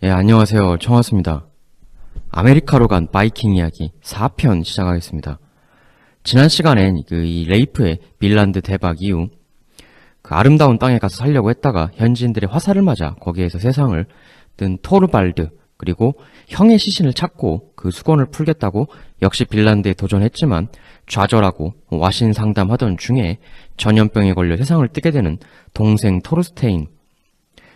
예, 안녕하세요. 청하수입니다. 아메리카로 간 바이킹 이야기 4편 시작하겠습니다. 지난 시간엔 이 레이프의 빈란드 대박 이후 그 아름다운 땅에 가서 살려고 했다가 현지인들의 화살을 맞아 거기에서 세상을 뜬 토르발드, 그리고 형의 시신을 찾고 그 수건을 풀겠다고 역시 빈란드에 도전했지만 좌절하고 와신상담하던 중에 전염병에 걸려 세상을 뜨게 되는 동생 토르스테인,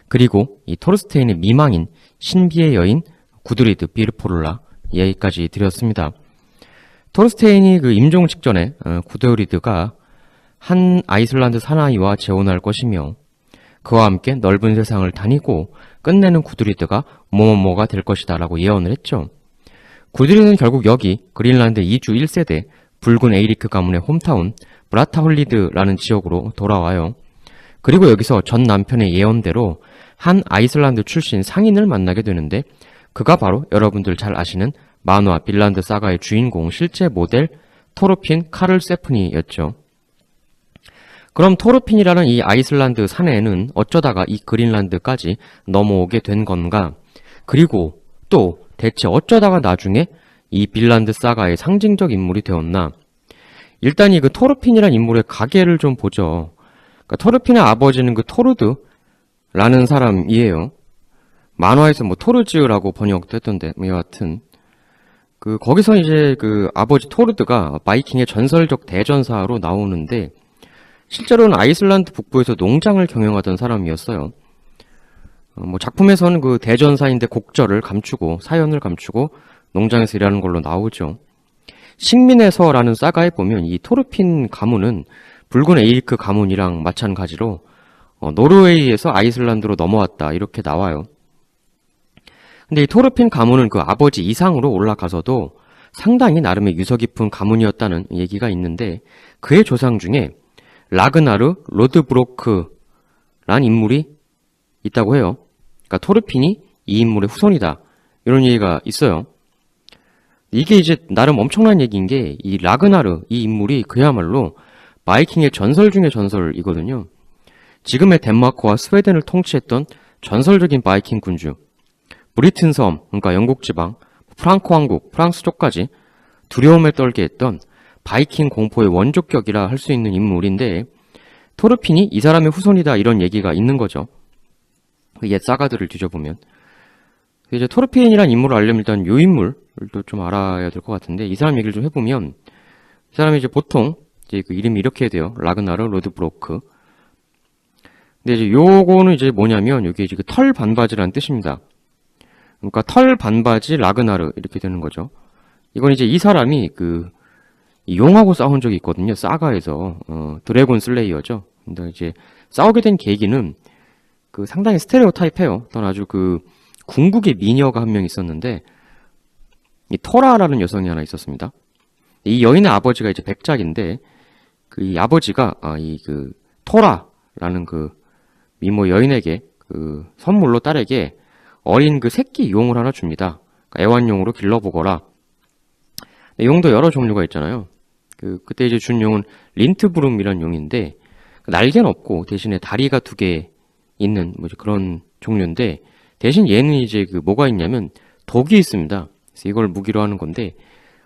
그리고 이 토르스테인의 미망인 신비의 여인 구드리드 비르포를라 이야기까지 드렸습니다. 토르스테인이 그 임종 직전에 구드리드가 한 아이슬란드 사나이와 재혼할 것이며 그와 함께 넓은 세상을 다니고 끝내는 구드리드가 뭐뭐뭐가 될 것이다 라고 예언을 했죠. 구드리드는 결국 여기 그린란드 2주 1세대 붉은 에이리크 가문의 홈타운 브라타홀리드라는 지역으로 돌아와요. 그리고 여기서 전 남편의 예언대로 한 아이슬란드 출신 상인을 만나게 되는데 그가 바로 여러분들 잘 아시는 만화 빈란드 사가의 주인공 실제 모델 토르핀 카를세프니였죠. 그럼 토르핀이라는 이 아이슬란드 사내는 어쩌다가 이 그린란드까지 넘어오게 된 건가? 그리고 또 대체 어쩌다가 나중에 이 빈란드 사가의 상징적 인물이 되었나? 일단 이 그 토르핀이란 인물의 가계를 좀 보죠. 그러니까 토르핀의 아버지는 그 토르드라는 사람이에요. 만화에서 뭐 토르즈라고 번역도 했던데, 여하튼 거기서 이제 그 아버지 토르드가 바이킹의 전설적 대전사로 나오는데 실제로는 아이슬란드 북부에서 농장을 경영하던 사람이었어요. 뭐 작품에서는 그 대전사인데 곡절을 감추고 사연을 감추고 농장에서 일하는 걸로 나오죠. 식민의 서라는 사가에 보면 이 토르핀 가문은 붉은 에이리크 가문이랑 마찬가지로 노르웨이에서 아이슬란드로 넘어왔다 이렇게 나와요. 근데 이 토르핀 가문은 그 아버지 이상으로 올라가서도 상당히 나름의 유서 깊은 가문이었다는 얘기가 있는데 그의 조상 중에 라그나르 로드브로크란 인물이 있다고 해요. 그러니까 토르핀이 이 인물의 후손이다 이런 얘기가 있어요. 이게 이제 나름 엄청난 얘기인 게 이 라그나르 이 인물이 그야말로 바이킹의 전설 중의 전설이거든요. 지금의 덴마크와 스웨덴을 통치했던 전설적인 바이킹 군주, 브리튼 섬, 그러니까 영국 지방, 프랑크 왕국, 프랑스 쪽까지 두려움에 떨게 했던 바이킹 공포의 원조격이라 할 수 있는 인물인데 토르핀이 이 사람의 후손이다 이런 얘기가 있는 거죠. 옛 사가들을 뒤져보면. 이제 토르핀이란 인물을 알려면 일단 요 인물도 좀 알아야 될 것 같은데 이 사람 얘기를 좀 해보면 이 사람이 이제 보통 이제 그 이름이 이렇게 돼요. 라그나르 로드브로크. 근데 이제 요거는 이제 뭐냐면 여기 이제 그 털 반바지라는 뜻입니다. 그러니까 털 반바지 라그나르 이렇게 되는 거죠. 이건 이제 이 사람이 이 용하고 싸운 적이 있거든요. 사가에서 드래곤 슬레이어죠. 근데 이제 싸우게 된 계기는 상당히 스테레오 타입해요. 어떤 아주 궁극의 미녀가 한 명 있었는데 이 토라라는 여성이 하나 있었습니다. 이 여인의 아버지가 이제 백작인데 이 아버지가 토라라는 미모 여인에게 선물로 딸에게 어린 새끼 용을 하나 줍니다. 애완용으로 길러보거라. 용도 여러 종류가 있잖아요. 그때 이제 준 용은 린트브룸이라는 용인데 날개는 없고 대신에 다리가 2개 있는 그런 종류인데 대신 얘는 이제 뭐가 있냐면 독이 있습니다. 그래서 이걸 무기로 하는 건데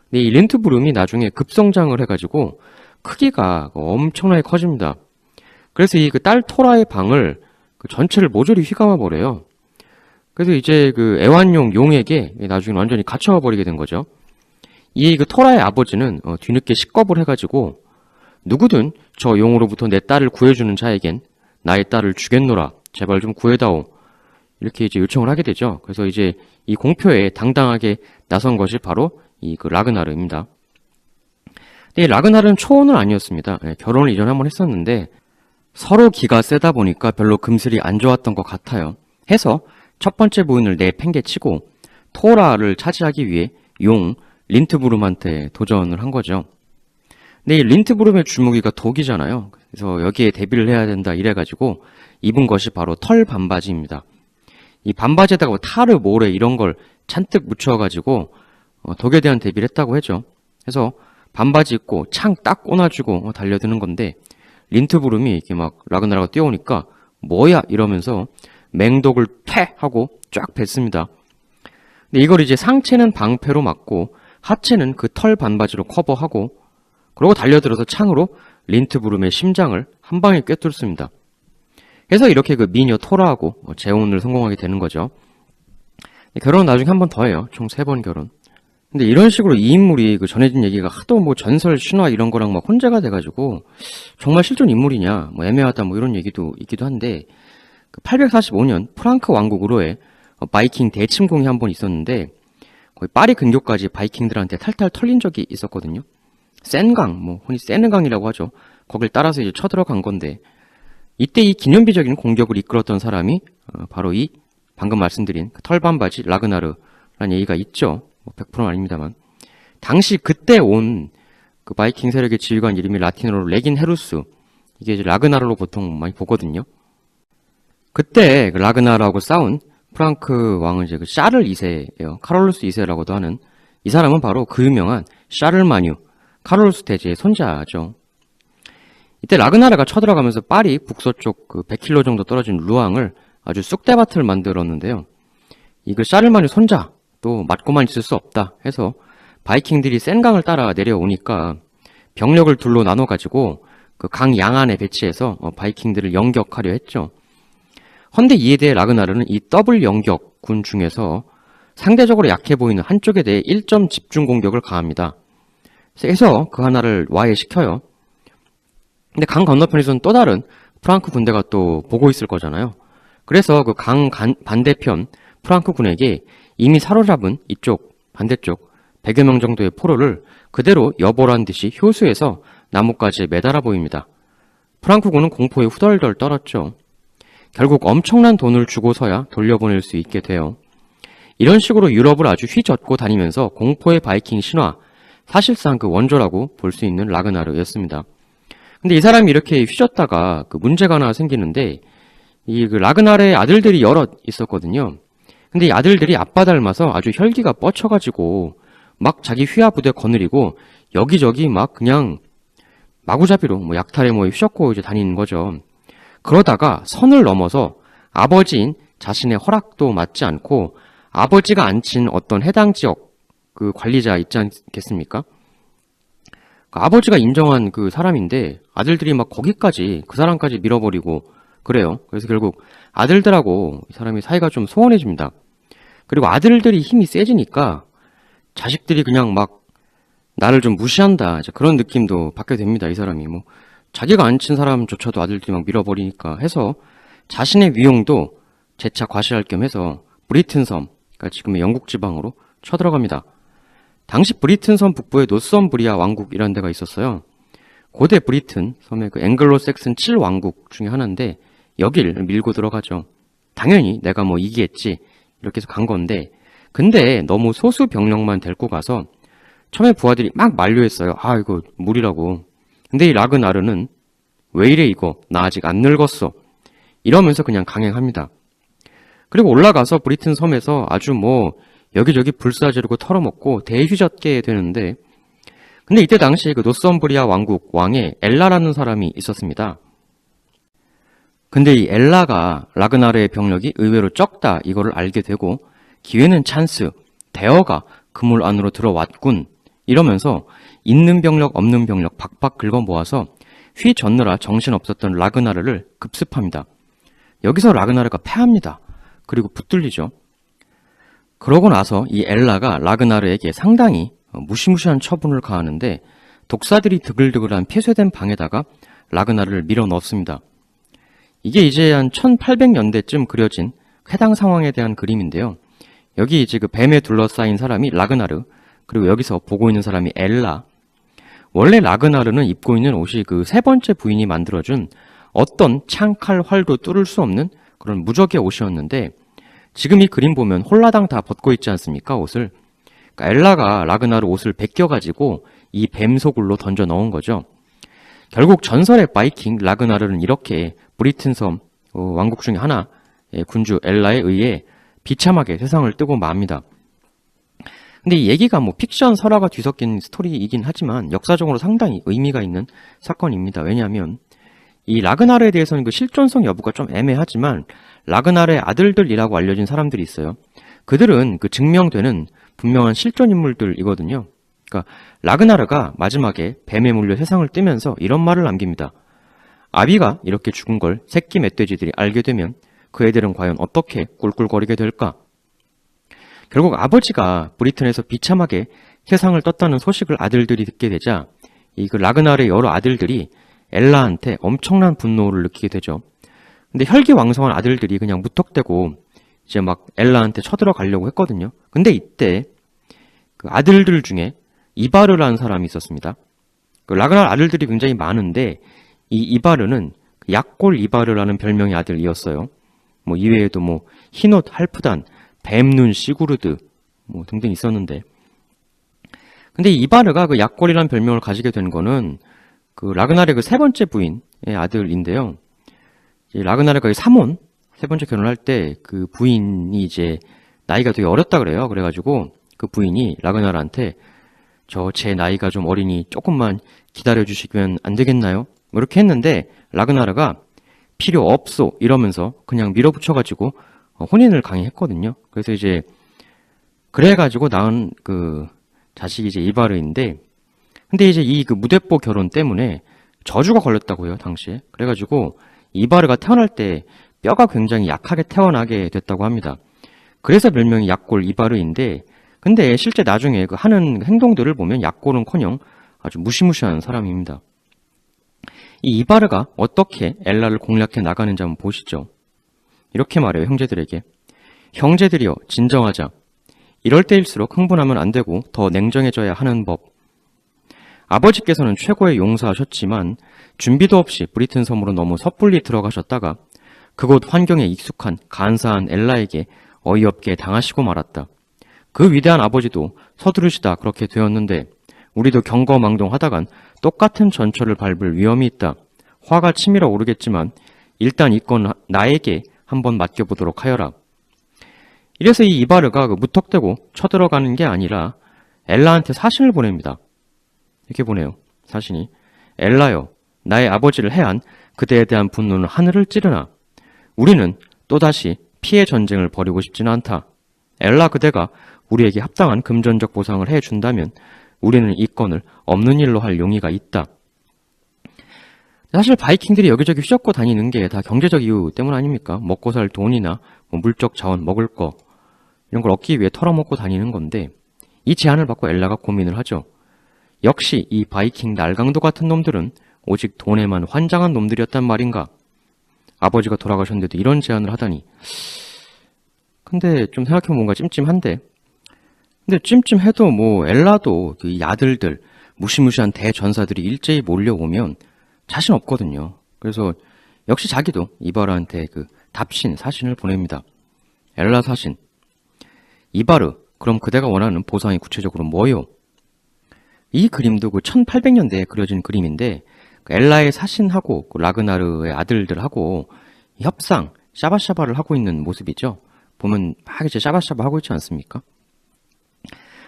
근데 이 린트브룸이 나중에 급성장을 해가지고 크기가 엄청나게 커집니다. 그래서 이 딸 토라의 방을 전체를 모조리 휘감아 버려요. 그래서 이제 애완용 용에게 나중에 완전히 갇혀와 버리게 된 거죠. 이 토라의 아버지는 뒤늦게 식겁을 해가지고 누구든 저 용으로부터 내 딸을 구해주는 자에겐 나의 딸을 주겠노라 제발 좀 구해다오 이렇게 이제 요청을 하게 되죠. 그래서 이제 이 공표에 당당하게 나선 것이 바로 이 라그나르입니다. 근데 이 라그나르는 초혼은 아니었습니다. 결혼을 이전에 한번 했었는데 서로 기가 세다 보니까 별로 금슬이 안 좋았던 것 같아요. 해서 첫 번째 부인을 내팽개치고 토라를 차지하기 위해 용 린트브룸한테 도전을 한 거죠. 근데 이 린트브룸의 주무기가 독이잖아요. 그래서 여기에 대비를 해야 된다 이래가지고 입은 것이 바로 털 반바지입니다. 이 반바지에다가 타르, 모래 이런 걸 잔뜩 묻혀가지고 독에 대한 대비를 했다고 하죠. 그래서 반바지 입고 창 딱 꽂아주고 달려드는 건데 린트브룸이 이렇게 막 라그나라가 뛰어오니까 뭐야 이러면서 맹독을 퇴 하고 쫙 뱉습니다. 근데 이걸 이제 상체는 방패로 막고 하체는 그 털 반바지로 커버하고 그러고 달려들어서 창으로 린트브룸의 심장을 한 방에 꿰뚫습니다. 그래서 이렇게 그 미녀 토라하고 재혼을 성공하게 되는 거죠. 결혼은 나중에 한 번 더 해요. 총 3번 결혼. 근데 이런 식으로 이 인물이 그 전해진 얘기가 하도 뭐 전설, 신화 이런 거랑 막 혼재가 돼가지고 정말 실존 인물이냐 뭐 애매하다 뭐 이런 얘기도 있기도 한데 845년 프랑크 왕국으로의 바이킹 대침공이 한 번 있었는데 거의 파리 근교까지 바이킹들한테 탈탈 털린 적이 있었거든요. 센강, 뭐 흔히 세느강이라고 하죠. 거길 따라서 이제 쳐들어간 건데 이때 이 기념비적인 공격을 이끌었던 사람이 바로 이 방금 말씀드린 그 털반바지 라그나르라는 얘기가 있죠. 뭐 100%는 아닙니다만 당시 그때 온 그 바이킹 세력의 지휘관 이름이 라틴어로 레긴 헤루스, 이게 이제 라그나르로 보통 많이 보거든요. 그때 그 라그나르하고 싸운 프랑크 왕은 이제 그 샤를 2세예요. 카롤루스 2세라고도 하는 이 사람은 바로 그 유명한 샤를마뉴 카롤루스 대제의 손자죠. 이때 라그나르가 쳐들어가면서 파리 북서쪽 그 100km 정도 떨어진 루앙을 아주 쑥대밭을 만들었는데요. 이그 샤를마뉴 손자 또 맞고만 있을 수 없다 해서 바이킹들이 센강을 따라 내려오니까 병력을 둘로 나눠가지고 그 강 양안에 배치해서 바이킹들을 영격하려 했죠. 헌데 이에 대해 라그나르는 이 더블 영격군 중에서 상대적으로 약해 보이는 한쪽에 대해 1점 집중 공격을 가합니다. 그래서 그 하나를 와해시켜요. 근데 강 건너편에서는 또 다른 프랑크 군대가 또 보고 있을 거잖아요. 그래서 그 강 반대편 프랑크 군에게 이미 사로잡은 이쪽 반대쪽 100여 명 정도의 포로를 그대로 여보란 듯이 효수해서 나뭇가지에 매달아 보입니다. 프랑크 군은 공포에 후덜덜 떨었죠. 결국 엄청난 돈을 주고서야 돌려보낼 수 있게 돼요. 이런 식으로 유럽을 아주 휘젓고 다니면서 공포의 바이킹 신화, 사실상 그 원조라고 볼 수 있는 라그나르였습니다. 근데 이 사람이 이렇게 휘젓다가 그 문제가 하나 생기는데 이 그 라그나르의 아들들이 여럿 있었거든요. 근데 이 아들들이 아빠 닮아서 아주 혈기가 뻗쳐가지고 막 자기 휘하 부대 거느리고 여기저기 막 그냥 마구잡이로 뭐 약탈에 뭐 휘젓고 이제 다니는 거죠. 그러다가 선을 넘어서 아버지인 자신의 허락도 맞지 않고 아버지가 앉힌 어떤 해당 지역 그 관리자 있지 않겠습니까? 그 아버지가 인정한 그 사람인데 아들들이 막 거기까지 그 사람까지 밀어버리고 그래요. 그래서 결국 아들들하고 이 사람이 사이가 좀 소원해집니다. 그리고 아들들이 힘이 세지니까 자식들이 그냥 막 나를 좀 무시한다 그런 느낌도 받게 됩니다. 이 사람이 뭐 자기가 앉힌 사람조차도 아들들이 막 밀어버리니까 해서 자신의 위용도 재차 과시할 겸 해서 브리튼 섬, 그러니까 지금의 영국 지방으로 쳐들어갑니다. 당시 브리튼 섬 북부에 노썸브리아 왕국이라는 데가 있었어요. 고대 브리튼 섬의 그 앵글로 섹슨 7왕국 중에 하나인데 여길 밀고 들어가죠. 당연히 내가 뭐 이기겠지 이렇게 해서 간 건데 근데 너무 소수 병력만 데리고 가서 처음에 부하들이 막 만류했어요. 아 이거 무리라고. 근데 이 라그나르는 왜 이래 이거 나 아직 안 늙었어 이러면서 그냥 강행합니다. 그리고 올라가서 브리튼 섬에서 아주 뭐 여기저기 불사지르고 털어먹고 대휘젓게 되는데 근데 이때 당시 그 노썸브리아 왕국 왕에 엘라라는 사람이 있었습니다. 근데 이 엘라가 라그나르의 병력이 의외로 적다 이거를 알게 되고 기회는 찬스, 대어가 그물 안으로 들어왔군 이러면서 있는 병력 없는 병력 박박 긁어 모아서 휘젓느라 정신없었던 라그나르를 급습합니다. 여기서 라그나르가 패합니다. 그리고 붙들리죠. 그러고 나서 이 엘라가 라그나르에게 상당히 무시무시한 처분을 가하는데 독사들이 드글드글한 폐쇄된 방에다가 라그나르를 밀어 넣습니다. 이게 이제 한 1800년대쯤 그려진 해당 상황에 대한 그림인데요. 여기 이제 그 뱀에 둘러싸인 사람이 라그나르, 그리고 여기서 보고 있는 사람이 엘라. 원래 라그나르는 입고 있는 옷이 그 세 번째 부인이 만들어준 어떤 창, 칼, 활도 뚫을 수 없는 그런 무적의 옷이었는데 지금 이 그림 보면 홀라당 다 벗고 있지 않습니까? 옷을. 그러니까 엘라가 라그나르 옷을 벗겨가지고 이 뱀 소굴로 던져 넣은 거죠. 결국 전설의 바이킹 라그나르는 이렇게 브리튼 섬 왕국 중에 하나 군주 엘라에 의해 비참하게 세상을 뜨고 맙니다. 근데 이 얘기가 뭐 픽션 설화가 뒤섞인 스토리이긴 하지만 역사적으로 상당히 의미가 있는 사건입니다. 왜냐하면 이 라그나르에 대해서는 그 실존성 여부가 좀 애매하지만 라그나르의 아들들이라고 알려진 사람들이 있어요. 그들은 그 증명되는 분명한 실존 인물들이거든요. 그러니까 라그나르가 마지막에 뱀에 물려 세상을 뜨면서 이런 말을 남깁니다. 아비가 이렇게 죽은 걸 새끼 멧돼지들이 알게 되면 그 애들은 과연 어떻게 꿀꿀거리게 될까? 결국 아버지가 브리튼에서 비참하게 세상을 떴다는 소식을 아들들이 듣게 되자 이 그 라그나르의 여러 아들들이 엘라한테 엄청난 분노를 느끼게 되죠. 근데 혈기왕성한 아들들이 그냥 무턱대고 이제 막 엘라한테 쳐들어가려고 했거든요. 근데 이때 그 아들들 중에 이바르라는 사람이 있었습니다. 그 라그나르 아들들이 굉장히 많은데 이 이바르는 약골 이바르라는 별명의 아들이었어요. 뭐 이외에도 뭐 흰옷 할프단, 뱀눈 시구르드 뭐 등등 있었는데, 근데 이 이바르가 그 약골이라는 별명을 가지게 된 거는 그 라그나르의 그 세 번째 부인의 아들인데요. 라그나르가 사몬 세 번째 결혼할 때 그 부인이 이제 나이가 되게 어렸다 그래요. 그래가지고 그 부인이 라그나르한테 저 제 나이가 좀 어리니 조금만 기다려 주시면 안 되겠나요? 뭐 이렇게 했는데 라그나르가 필요 없소 이러면서 그냥 밀어붙여가지고 혼인을 강행했거든요. 그래서 이제 그래가지고 낳은 그 자식이 이제 이바르인데, 근데 이제 이 그 무대뽀 결혼 때문에 저주가 걸렸다고 해요, 당시에. 그래가지고 이바르가 태어날 때 뼈가 굉장히 약하게 태어나게 됐다고 합니다. 그래서 별명이 약골 이바르인데, 근데 실제 나중에 그 하는 행동들을 보면 약골은커녕 아주 무시무시한 사람입니다. 이 이바르가 어떻게 엘라를 공략해 나가는지 한번 보시죠. 이렇게 말해요, 형제들에게. 형제들이여, 진정하자. 이럴 때일수록 흥분하면 안 되고 더 냉정해져야 하는 법. 아버지께서는 최고의 용사하셨지만 준비도 없이 브리튼 섬으로 너무 섣불리 들어가셨다가 그곳 환경에 익숙한 간사한 엘라에게 어이없게 당하시고 말았다. 그 위대한 아버지도 서두르시다 그렇게 되었는데 우리도 경거망동하다간 똑같은 전철을 밟을 위험이 있다. 화가 치밀어 오르겠지만 일단 이 건 나에게 한번 맡겨보도록 하여라. 이래서 이 이바르가 무턱대고 쳐들어가는 게 아니라 엘라한테 사신을 보냅니다. 이렇게 보내요. 사신이. 엘라여, 나의 아버지를 해한 그대에 대한 분노는 하늘을 찌르나. 우리는 또다시 피해 전쟁을 벌이고 싶지는 않다. 엘라 그대가 우리에게 합당한 금전적 보상을 해준다면 우리는 이 건을 없는 일로 할 용의가 있다. 사실 바이킹들이 여기저기 휘젓고 다니는 게 다 경제적 이유 때문 아닙니까? 먹고 살 돈이나 뭐 물적 자원 먹을 거 이런 걸 얻기 위해 털어먹고 다니는 건데, 이 제안을 받고 엘라가 고민을 하죠. 역시 이 바이킹 날강도 같은 놈들은 오직 돈에만 환장한 놈들이었단 말인가. 아버지가 돌아가셨는데도 이런 제안을 하다니. 근데 좀 생각해보면 뭔가 찜찜한데, 근데 찜찜해도 뭐 엘라도 이 아들들 무시무시한 대전사들이 일제히 몰려오면 자신 없거든요. 그래서 역시 자기도 이바르한테 그 답신 사신을 보냅니다. 엘라 사신. 이바르, 그럼 그대가 원하는 보상이 구체적으로 뭐요? 이 그림도 그 1800년대에 그려진 그림인데 엘라의 사신하고 그 라그나르의 아들들하고 협상, 샤바샤바를 하고 있는 모습이죠. 보면 막 이제 샤바샤바 하고 있지 않습니까?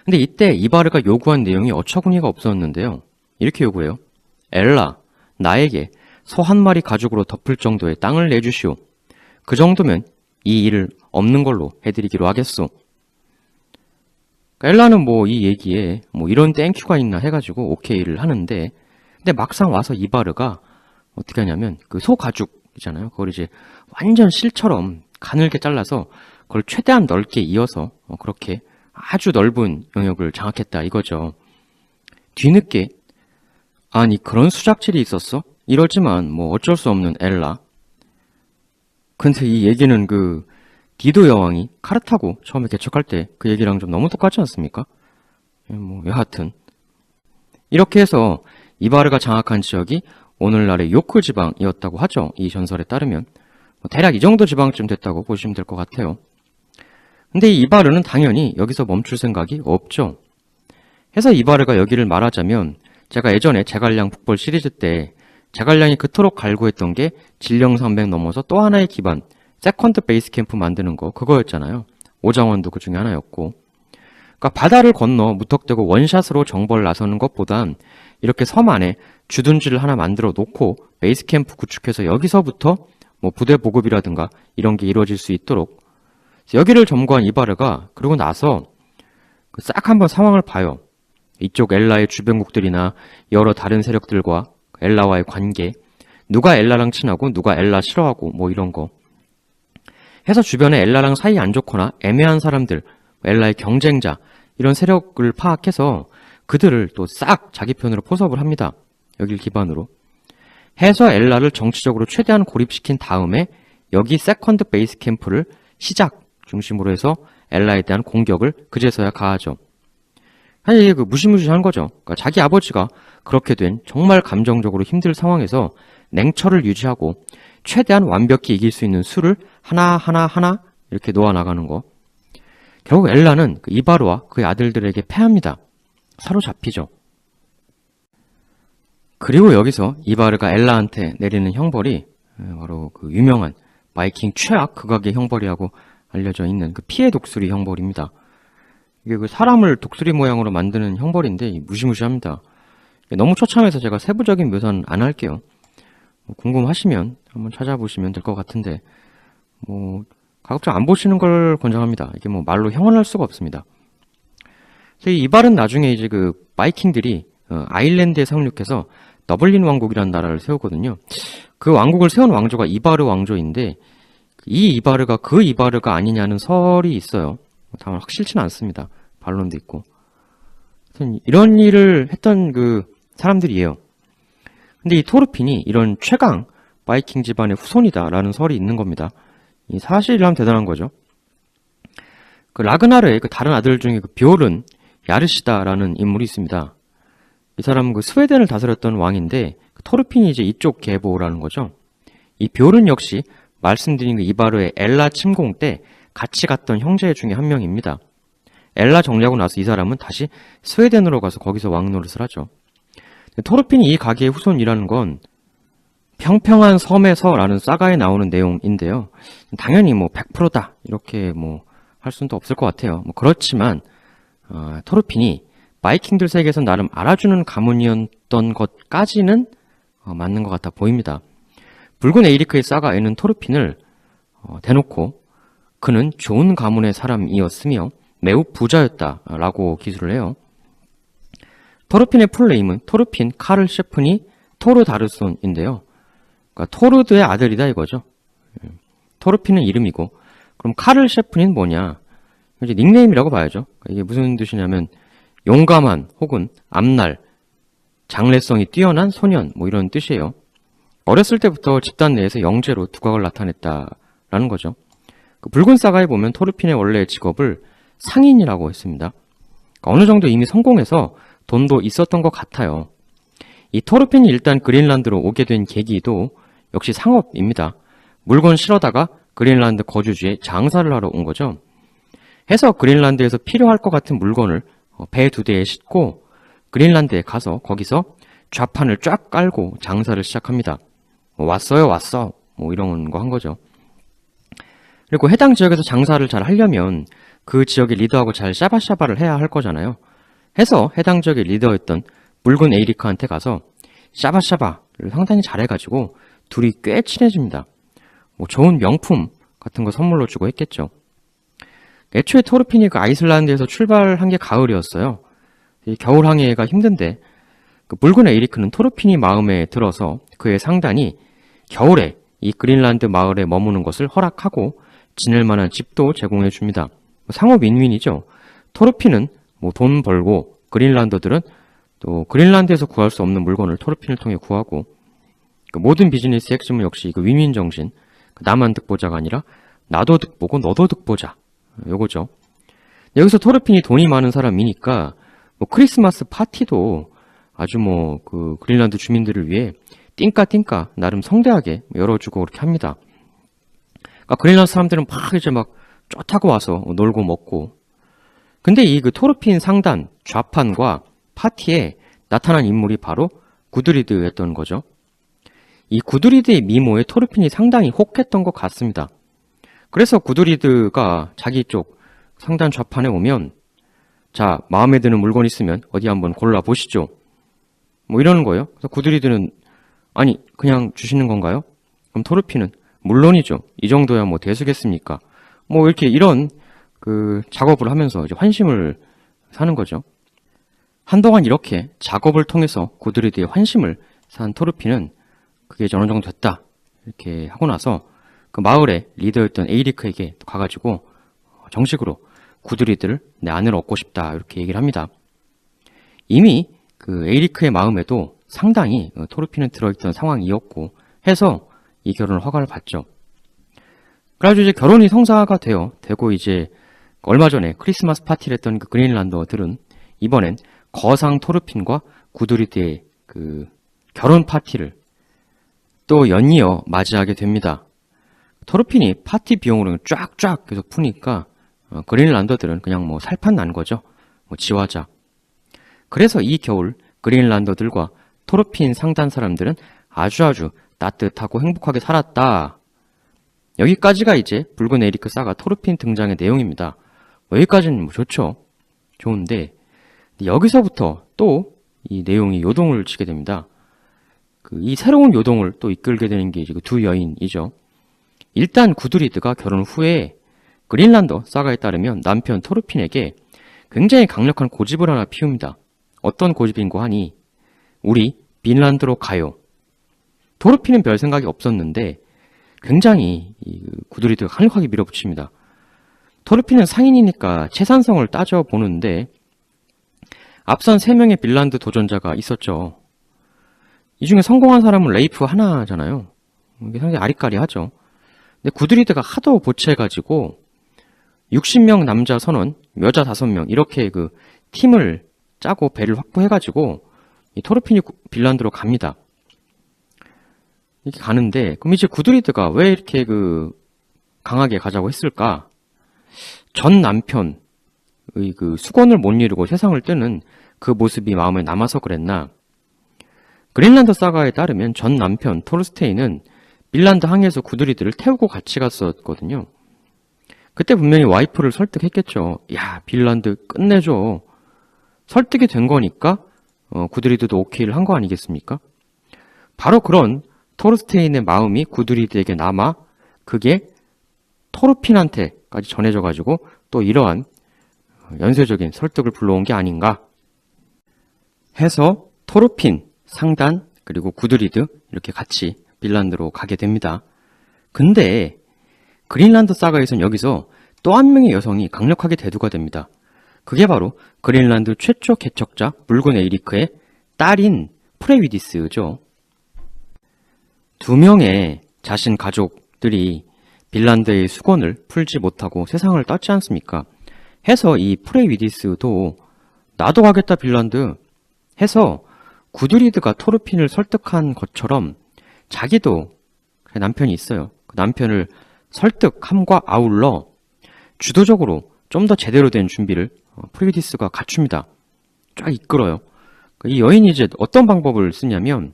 근데 이때 이바르가 요구한 내용이 어처구니가 없었는데요. 이렇게 요구해요. 엘라, 나에게 소 한 마리 가죽으로 덮을 정도의 땅을 내주시오. 그 정도면 이 일을 없는 걸로 해드리기로 하겠소. 엘라는 뭐 이 얘기에 뭐 이런 땡큐가 있나 해가지고 오케이를 하는데, 근데 막상 와서 이바르가 어떻게 하냐면 그 소 가죽 있잖아요. 그걸 이제 완전 실처럼 가늘게 잘라서 그걸 최대한 넓게 이어서 그렇게 아주 넓은 영역을 장악했다 이거죠. 뒤늦게 아니 그런 수작질이 있었어? 이러지만 뭐 어쩔 수 없는 엘라. 근데 이 얘기는 그 디도 여왕이 카르타고 처음에 개척할 때 그 얘기랑 좀 너무 똑같지 않습니까? 뭐 여하튼 이렇게 해서 이바르가 장악한 지역이 오늘날의 요크 지방이었다고 하죠. 이 전설에 따르면 대략 이 정도 지방쯤 됐다고 보시면 될 것 같아요. 근데 이 이바르는 당연히 여기서 멈출 생각이 없죠. 해서 이바르가 여기를 말하자면 제가 예전에 제갈량 북벌 시리즈 때 제갈량이 그토록 갈구했던 게 진령산맥 넘어서 또 하나의 기반 세컨드 베이스 캠프 만드는 거 그거였잖아요. 오장원도 그 중에 하나였고, 그러니까 바다를 건너 무턱대고 원샷으로 정벌 나서는 것보단 이렇게 섬 안에 주둔지를 하나 만들어 놓고 베이스 캠프 구축해서 여기서부터 뭐 부대 보급이라든가 이런 게 이루어질 수 있도록 여기를 점거한 이바르가 그러고 나서 싹 한번 상황을 봐요. 이쪽 엘라의 주변국들이나 여러 다른 세력들과 엘라와의 관계, 누가 엘라랑 친하고 누가 엘라 싫어하고 뭐 이런 거 해서 주변에 엘라랑 사이 안 좋거나 애매한 사람들, 엘라의 경쟁자 이런 세력을 파악해서 그들을 또 싹 자기 편으로 포섭을 합니다. 여길 기반으로 해서 엘라를 정치적으로 최대한 고립시킨 다음에 여기 세컨드 베이스 캠프를 시작 중심으로 해서 엘라에 대한 공격을 그제서야 가하죠. 사실 그 무시무시한 거죠. 그러니까 자기 아버지가 그렇게 된 정말 감정적으로 힘들 상황에서 냉철을 유지하고 최대한 완벽히 이길 수 있는 수를 하나 이렇게 놓아나가는 거. 결국 엘라는 그 이바르와 그의 아들들에게 패합니다. 사로잡히죠. 그리고 여기서 이바르가 엘라한테 내리는 형벌이 바로 그 유명한 바이킹 최악 극악의 형벌이라고 알려져 있는 그 피해 독수리 형벌입니다. 이게 그 사람을 독수리 모양으로 만드는 형벌인데 무시무시합니다. 너무 처참해서 제가 세부적인 묘사는 안 할게요. 뭐 궁금하시면 한번 찾아보시면 될 것 같은데 뭐 가급적 안 보시는 걸 권장합니다. 이게 뭐 말로 형언할 수가 없습니다. 그래서 이 이발은 나중에 이제 그 바이킹들이 아일랜드에 상륙해서 더블린 왕국이라는 나라를 세우거든요. 그 왕국을 세운 왕조가 이바르 왕조인데 이 이바르가 그 이바르가 아니냐는 설이 있어요. 다만 확실치는 않습니다. 반론도 있고. 이런 일을 했던 그 사람들이에요. 근데 이 토르핀이 이런 최강 바이킹 집안의 후손이다라는 설이 있는 겁니다. 이 사실이라면 대단한 거죠. 그 라그나르의 그 다른 아들 중에 그 뵈른 야르시다라는 인물이 있습니다. 이 사람은 그 스웨덴을 다스렸던 왕인데 그 토르핀이 이제 이쪽 계보라는 거죠. 이 뵈른 역시 말씀드린 그 이바르의 엘라 침공 때 같이 갔던 형제 중에 한 명입니다. 엘라 정리하고 나서 이 사람은 다시 스웨덴으로 가서 거기서 왕 노릇을 하죠. 토르핀이 이 가게의 후손이라는 건 평평한 섬에서라는 사가에 나오는 내용인데요. 당연히 뭐 100%다 이렇게 뭐 할 수는 또 없을 것 같아요. 뭐 그렇지만 토르핀이 바이킹들 세계에서 나름 알아주는 가문이었던 것까지는 맞는 것 같아 보입니다. 붉은 에이리크의 사가에는 토르핀을 대놓고 그는 좋은 가문의 사람이었으며 매우 부자였다라고 기술을 해요. 토르핀의 풀네임은 토르핀 카를 셰프니 토르 다르손인데요. 그러니까 토르드의 아들이다 이거죠. 토르핀은 이름이고 그럼 카를 셰프니는 뭐냐? 이제 닉네임이라고 봐야죠. 이게 무슨 뜻이냐면 용감한 혹은 앞날, 장래성이 뛰어난 소년 뭐 이런 뜻이에요. 어렸을 때부터 집단 내에서 영재로 두각을 나타냈다라는 거죠. 그 붉은 사가에 보면 토르핀의 원래 직업을 상인이라고 했습니다. 그러니까 어느 정도 이미 성공해서 돈도 있었던 것 같아요. 이 토르핀이 일단 그린란드로 오게 된 계기도 역시 상업입니다. 물건 실어다가 그린란드 거주지에 장사를 하러 온 거죠. 해서 그린란드에서 필요할 것 같은 물건을 배 2대에 싣고 그린란드에 가서 거기서 좌판을 쫙 깔고 장사를 시작합니다. 왔어요 왔어 뭐 이런 거 한 거죠. 그리고 해당 지역에서 장사를 잘 하려면 그 지역의 리더하고 잘 샤바샤바를 해야 할 거잖아요. 해서 해당 지역의 리더였던 붉은 에이리크한테 가서 샤바샤바를 상당히 잘해가지고 둘이 꽤 친해집니다. 뭐 좋은 명품 같은 거 선물로 주고 했겠죠. 애초에 토르핀이 그 아이슬란드에서 출발한 게 가을이었어요. 이 겨울 항해가 힘든데 그 붉은 에이리크는 토르핀이 마음에 들어서 그의 상단이 겨울에 이 그린란드 마을에 머무는 것을 허락하고 지낼 만한 집도 제공해 줍니다. 상호 윈윈이죠. 토르핀은 뭐 돈 벌고 그린란더들은 또 그린란드에서 구할 수 없는 물건을 토르핀을 통해 구하고 그 모든 비즈니스의 핵심은 역시 그 윈윈 정신. 나만 득보자가 아니라 나도 득보고 너도 득보자. 요거죠. 여기서 토르핀이 돈이 많은 사람이니까 뭐 크리스마스 파티도 아주 뭐 그 그린란드 주민들을 위해 띵까 나름 성대하게 열어주고 그렇게 합니다. 그러니까 그린란드 사람들은 막 이제 막 쫓아고 와서 놀고 먹고. 근데 이 그 토르핀 상단 좌판과 파티에 나타난 인물이 바로 구드리드였던 거죠. 이 구드리드의 미모에 토르핀이 상당히 혹했던 것 같습니다. 그래서 구드리드가 자기 쪽 상단 좌판에 오면 자 마음에 드는 물건 있으면 어디 한번 골라보시죠. 뭐 이러는 거예요. 그래서 구드리드는 아니 그냥 주시는 건가요? 그럼 토르핀은 물론이죠. 이 정도야 뭐 대수겠습니까? 뭐 이렇게 이런 그 작업을 하면서 이제 환심을 사는 거죠. 한동안 이렇게 작업을 통해서 구드리드의 환심을 산 토르핀은 그게 이제 어느 정도 됐다 이렇게 하고 나서 그 마을의 리더였던 에이리크에게 가가지고 정식으로 구드리드를 내 안으로 얻고 싶다 이렇게 얘기를 합니다. 이미 그 에이리크의 마음에도 상당히 토르핀은 들어있던 상황이었고 해서 이 결혼을 허가를 받죠. 그래가지고 이제 결혼이 성사가 되고 이제 얼마 전에 크리스마스 파티를 했던 그 그린란더들은 이번엔 거상 토르핀과 구드리드의 그 결혼 파티를 또 연이어 맞이하게 됩니다. 토르핀이 파티 비용으로 쫙쫙 계속 푸니까 그린란더들은 그냥 뭐 살판 난 거죠. 뭐 지화자. 그래서 이 겨울 그린란더들과 토르핀 상단 사람들은 아주 따뜻하고 행복하게 살았다. 여기까지가 이제 붉은 에리크 사가 토르핀 등장의 내용입니다. 여기까지는 뭐 좋죠. 좋은데 여기서부터 또 이 내용이 요동을 치게 됩니다. 이 새로운 요동을 또 이끌게 되는 게 이제 그 두 여인이죠. 일단 구드리드가 결혼 후에 그린란더 사가에 따르면 남편 토르핀에게 굉장히 강력한 고집을 하나 피웁니다. 어떤 고집인고 하니 우리 빈란드로 가요. 토르핀은 별 생각이 없었는데 굉장히 구드리드가 강력하게 밀어붙입니다. 토르핀은 상인이니까 채산성을 따져보는데 앞선 3명의 빈란드 도전자가 있었죠. 이 중에 성공한 사람은 레이프 하나잖아요. 이게 상당히 아리까리하죠. 근데 구드리드가 하도 보채가지고 60명 남자 선원, 여자 5명 이렇게 그 팀을 짜고 배를 확보해가지고 이 토르핀이 빈란드로 갑니다. 이렇게 가는데 그럼 이제 구드리드가 왜 이렇게 그 강하게 가자고 했을까? 전 남편의 그 수건을 못 이루고 세상을 뜨는 그 모습이 마음에 남아서 그랬나? 그린란드 사가에 따르면 전 남편 토르스테인은 빈란드 항해에서 구드리드를 태우고 같이 갔었거든요. 그때 분명히 와이프를 설득했겠죠. 야, 빈란드 끝내줘. 설득이 된 거니까 구드리드도 오케이를 한 거 아니겠습니까? 바로 그런 토르스테인의 마음이 구드리드에게 남아 그게 토르핀한테까지 전해져가지고 또 이러한 연쇄적인 설득을 불러온 게 아닌가 해서 토르핀, 상단, 그리고 구드리드 이렇게 같이 빈란드로 가게 됩니다. 근데 그린란드 사가에선 여기서 또 한 명의 여성이 강력하게 대두가 됩니다. 그게 바로 그린란드 최초 개척자 붉은 에이리크의 딸인 프레위디스죠. 2명의 자신 가족들이 빈란드의 수건을 풀지 못하고 세상을 떴지 않습니까? 해서 이 프레위디스도 나도 가겠다 빈란드 해서 구드리드가 토르핀을 설득한 것처럼 자기도 남편이 있어요. 그 남편을 설득함과 아울러 주도적으로 좀 더 제대로 된 준비를 프레위디스가 갖춥니다. 쫙 이끌어요. 이 여인이 이제 어떤 방법을 쓰냐면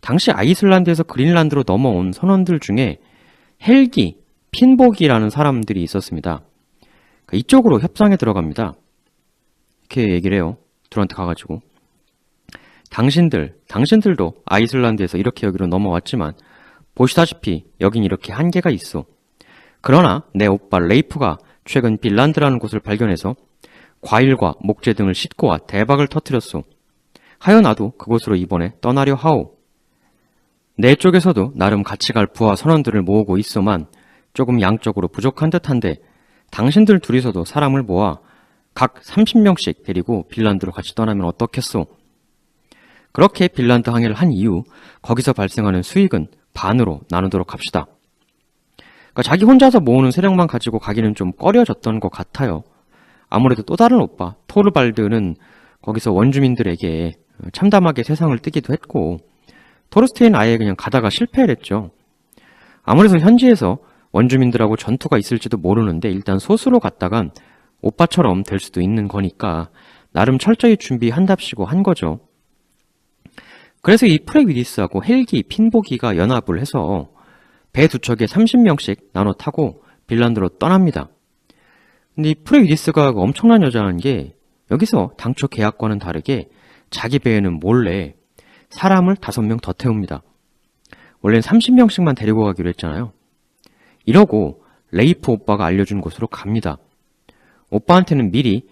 당시 아이슬란드에서 그린란드로 넘어온 선원들 중에 헬기, 핀복이라는 사람들이 있었습니다. 이쪽으로 협상에 들어갑니다. 이렇게 얘기를 해요. 둘한테 가가지고 당신들도 아이슬란드에서 이렇게 여기로 넘어왔지만 보시다시피 여긴 이렇게 한계가 있어. 그러나 내 오빠 레이프가 최근 빈란드라는 곳을 발견해서 과일과 목재 등을 싣고 와 대박을 터뜨렸소. 하여 나도 그곳으로 이번에 떠나려 하오. 내 쪽에서도 나름 같이 갈 부하 선원들을 모으고 있어만 조금 양적으로 부족한 듯한데 당신들 둘이서도 사람을 모아 각 30명씩 데리고 빈란드로 같이 떠나면 어떻겠소? 그렇게 빈란드 항해를 한 이후 거기서 발생하는 수익은 반으로 나누도록 합시다. 그러니까 자기 혼자서 모으는 세력만 가지고 가기는 좀 꺼려졌던 것 같아요. 아무래도 또 다른 오빠 토르발드는 거기서 원주민들에게 참담하게 세상을 뜨기도 했고 토르스테인 아예 그냥 가다가 실패를 했죠. 아무래도 현지에서 원주민들하고 전투가 있을지도 모르는데 일단 소수로 갔다간 오빠처럼 될 수도 있는 거니까 나름 철저히 준비한답시고 한 거죠. 그래서 이 프레위디스하고 헬기, 핀보기가 연합을 해서 배 2척에 30명씩 나눠 타고 빈란드로 떠납니다. 근데 이 프레위디스가 엄청난 여자인 게 여기서 당초 계약과는 다르게 자기 배에는 몰래 사람을 5명 더 태웁니다. 원래는 30명씩만 데리고 가기로 했잖아요. 이러고 레이프 오빠가 알려준 곳으로 갑니다. 오빠한테는 미리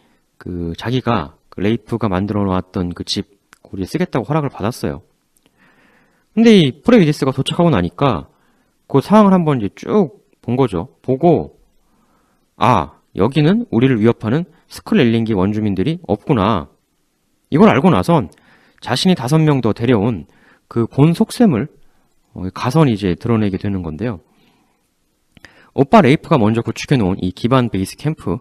자기가 레이프가 만들어 놓았던 그 집 거기에 쓰겠다고 허락을 받았어요. 근데 이 프레이 위디스가 도착하고 나니까 그 상황을 한번 이제 쭉 본 거죠. 보고 여기는 우리를 위협하는 스클렐링기 원주민들이 없구나. 이걸 알고 나선 자신이 5명 더 데려온 그 본 속셈을 가선이 이제 드러내게 되는 건데요. 오빠 레이프가 먼저 구축해 놓은 이 기반 베이스 캠프,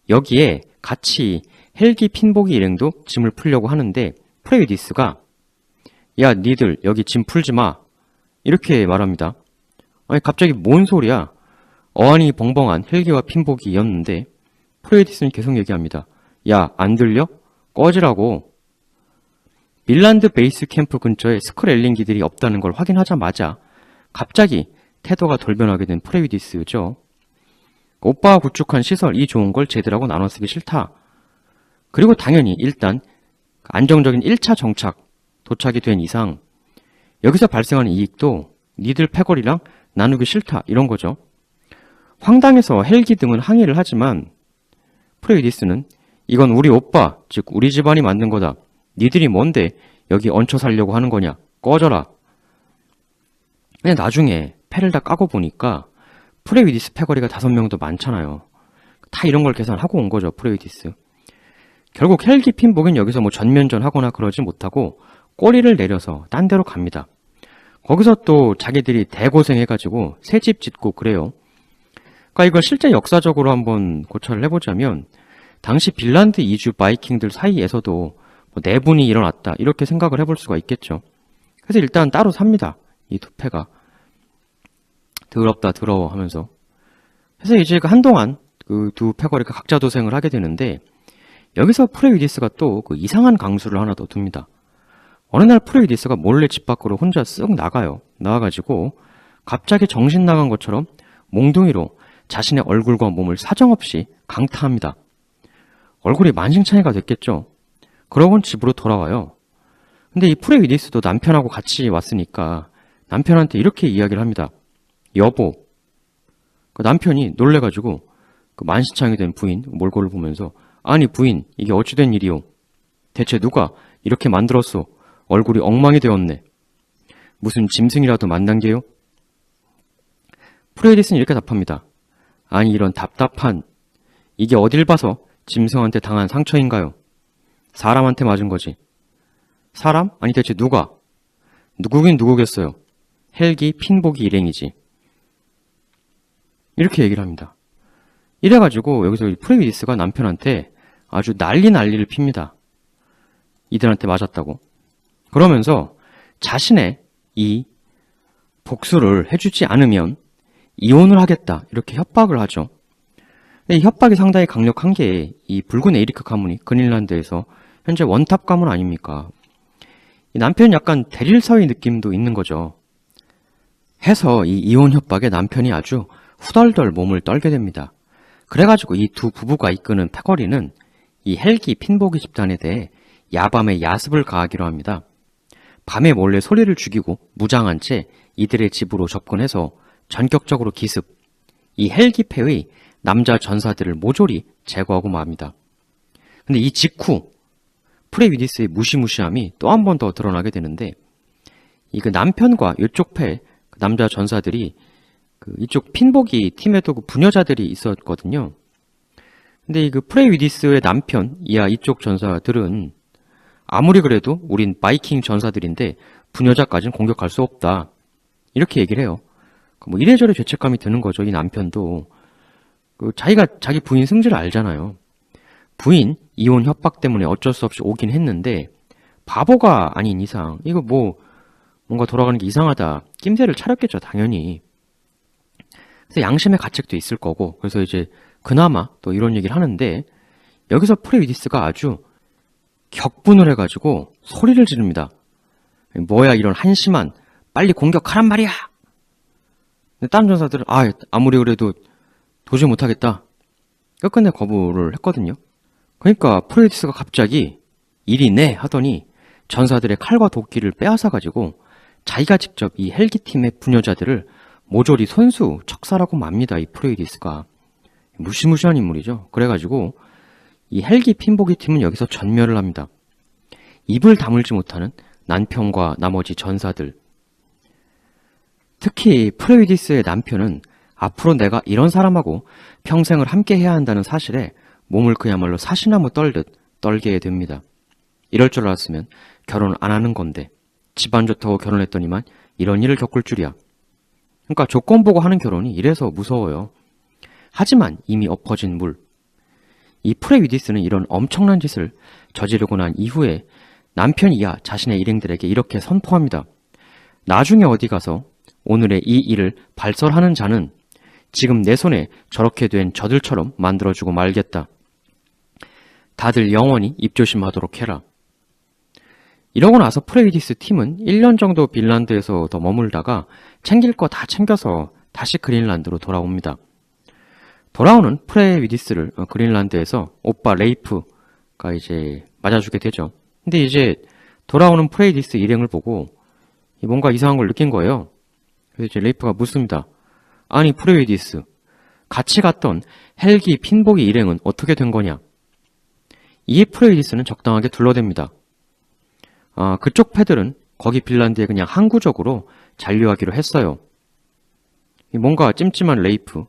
여기에 같이 헬기 핀보기 일행도 짐을 풀려고 하는데 프레이 위디스가 야, 니들 여기 짐 풀지 마. 이렇게 말합니다. 아니 갑자기 뭔 소리야? 어안이 벙벙한 헬기와 핀보기였는데 프레이 위디스는 계속 얘기합니다. 야, 안 들려? 꺼지라고. 밀란드 베이스 캠프 근처에 스크렐링기들이 없다는 걸 확인하자마자 갑자기 태도가 돌변하게 된 프레이 위디스죠. 오빠가 구축한 시설 이 좋은 걸 쟤들하고 나눠 쓰기 싫다. 그리고 당연히 일단 안정적인 1차 정착 도착이 된 이상 여기서 발생하는 이익도 니들 패거리랑 나누기 싫다 이런 거죠. 황당해서 헬기 등은 항의를 하지만 프레이 위디스는 이건 우리 오빠, 즉 우리 집안이 만든 거다. 니들이 뭔데 여기 얹혀 살려고 하는 거냐. 꺼져라. 근데 나중에 패를 다 까고 보니까 프레이 위디스 패거리가 5명 더 많잖아요. 다 이런 걸 계산하고 온 거죠, 프레이 위디스. 결국 헬기 핀보기는 여기서 뭐 전면전 하거나 그러지 못하고 꼬리를 내려서 딴 데로 갑니다. 거기서 또 자기들이 대고생해가지고 새 집 짓고 그래요. 그러니까 이걸 실제 역사적으로 한번 고찰을 해보자면 당시 빈란드 이주 바이킹들 사이에서도 뭐 내분이 일어났다 이렇게 생각을 해볼 수가 있겠죠. 그래서 일단 따로 삽니다. 이 두 패가. 더럽다 더러워 하면서. 그래서 이제 한동안 그 두 패거리가 각자 도생을 하게 되는데 여기서 프레이 위디스가 또 그 이상한 강수를 하나 더 둡니다. 어느 날 프레이 위디스가 몰래 집 밖으로 혼자 쓱 나가요. 나와가지고 갑자기 정신 나간 것처럼 몽둥이로 자신의 얼굴과 몸을 사정없이 강타합니다. 얼굴이 만신창이가 됐겠죠. 그러곤 집으로 돌아와요. 근데 이 프레이 위디스도 남편하고 같이 왔으니까 남편한테 이렇게 이야기를 합니다. 여보. 그 남편이 놀래가지고 그 만신창이 된 부인 몰골을 보면서 아니 부인 이게 어찌된 일이오? 대체 누가 이렇게 만들었소? 얼굴이 엉망이 되었네. 무슨 짐승이라도 만난 게요? 프레이 위디스는 이렇게 답합니다. 아니 이런 답답한 이게 어딜 봐서 짐승한테 당한 상처인가요? 사람한테 맞은 거지. 사람? 아니 대체 누가? 누구긴 누구겠어요. 헬기 핀보기 일행이지. 이렇게 얘기를 합니다. 이래가지고 여기서 프레이 위디스가 남편한테 아주 난리를 핍니다. 이들한테 맞았다고. 그러면서 자신의 이 복수를 해주지 않으면 이혼을 하겠다 이렇게 협박을 하죠. 이 협박이 상당히 강력한 게 이 붉은 에이리크 가문이 그린란드에서 현재 원탑 가문 아닙니까? 이 남편이 약간 대릴사위 느낌도 있는 거죠. 해서 이 이혼 협박에 남편이 아주 후덜덜 몸을 떨게 됩니다. 그래가지고 이 두 부부가 이끄는 패거리는 이 헬기 핀보기 집단에 대해 야밤에 야습을 가하기로 합니다. 밤에 몰래 소리를 죽이고 무장한 채 이들의 집으로 접근해서 전격적으로 기습, 이 헬기패의 남자 전사들을 모조리 제거하고 맙니다. 근데 이 직후 프레이 위디스의 무시무시함이 또 한 번 더 드러나게 되는데 이 그 남편과 이쪽 패 남자 전사들이 이쪽 핀보기 팀에도 그 부녀자들이 있었거든요. 근데 이 그 프레이 위디스의 남편 이하 이쪽 전사들은 아무리 그래도 우린 바이킹 전사들인데 부녀자까지는 공격할 수 없다. 이렇게 얘기를 해요. 뭐 이래저래 죄책감이 드는 거죠. 이 남편도. 자기가 자기 부인 승질을 알잖아요. 부인 이혼 협박 때문에 어쩔 수 없이 오긴 했는데 바보가 아닌 이상 이거 뭐 뭔가 돌아가는 게 이상하다. 낌새를 차렸겠죠. 당연히. 그래서 양심의 가책도 있을 거고 그래서 이제 그나마 또 이런 얘기를 하는데 여기서 프레이 위디스가 아주 격분을 해가지고 소리를 지릅니다. 뭐야 이런 한심한 빨리 공격하란 말이야. 근데 다른 전사들은 아무리 그래도 도저히 못하겠다. 끝끝내 거부를 했거든요. 그러니까 프레이 위디스가 갑자기 일이 네 하더니 전사들의 칼과 도끼를 빼앗아가지고 자기가 직접 이 헬기팀의 부녀자들을 모조리 손수 척살하고 맙니다. 이 프레이디스가. 무시무시한 인물이죠. 그래가지고 이 헬기 핀보기 팀은 여기서 전멸을 합니다. 입을 다물지 못하는 남편과 나머지 전사들. 특히 프레이디스의 남편은 앞으로 내가 이런 사람하고 평생을 함께 해야 한다는 사실에 몸을 그야말로 사시나무 떨듯 떨게 됩니다. 이럴 줄 알았으면 결혼 안 하는 건데 집안 좋다고 결혼했더니만 이런 일을 겪을 줄이야. 그러니까 조건 보고 하는 결혼이 이래서 무서워요. 하지만 이미 엎어진 물. 이 프레위디스는 이런 엄청난 짓을 저지르고 난 이후에 남편이야 자신의 일행들에게 이렇게 선포합니다. 나중에 어디 가서 오늘의 이 일을 발설하는 자는 지금 내 손에 저렇게 된 저들처럼 만들어주고 말겠다. 다들 영원히 입조심하도록 해라. 이러고 나서 프레이디스 팀은 1년 정도 빈란드에서 더 머물다가 챙길 거 다 챙겨서 다시 그린란드로 돌아옵니다. 돌아오는 프레이디스를 그린란드에서 오빠 레이프가 이제 맞아주게 되죠. 근데 이제 돌아오는 프레이디스 일행을 보고 뭔가 이상한 걸 느낀 거예요. 그래서 이제 레이프가 묻습니다. 아니 프레이디스, 같이 갔던 헬기 핀보기 일행은 어떻게 된 거냐? 이에 프레이디스는 적당하게 둘러댑니다. 그쪽 패들은 거기 빈란드에 그냥 항구적으로 잔류하기로 했어요. 뭔가 찜찜한 레이프.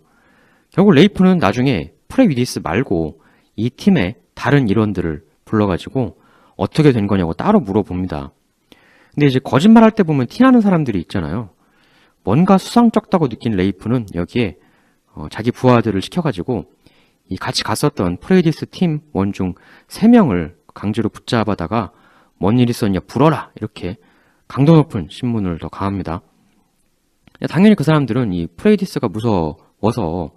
결국 레이프는 나중에 프레위디스 말고 이 팀의 다른 일원들을 불러가지고 어떻게 된 거냐고 따로 물어봅니다. 근데 이제 거짓말할 때 보면 티나는 사람들이 있잖아요. 뭔가 수상쩍다고 느낀 레이프는 여기에 자기 부하들을 시켜가지고 이 같이 갔었던 프레위디스 팀 원중 3명을 강제로 붙잡아다가 뭔 일 있었냐 불어라 이렇게 강도 높은 신문을 더 가합니다. 당연히 그 사람들은 이 프레이디스가 무서워서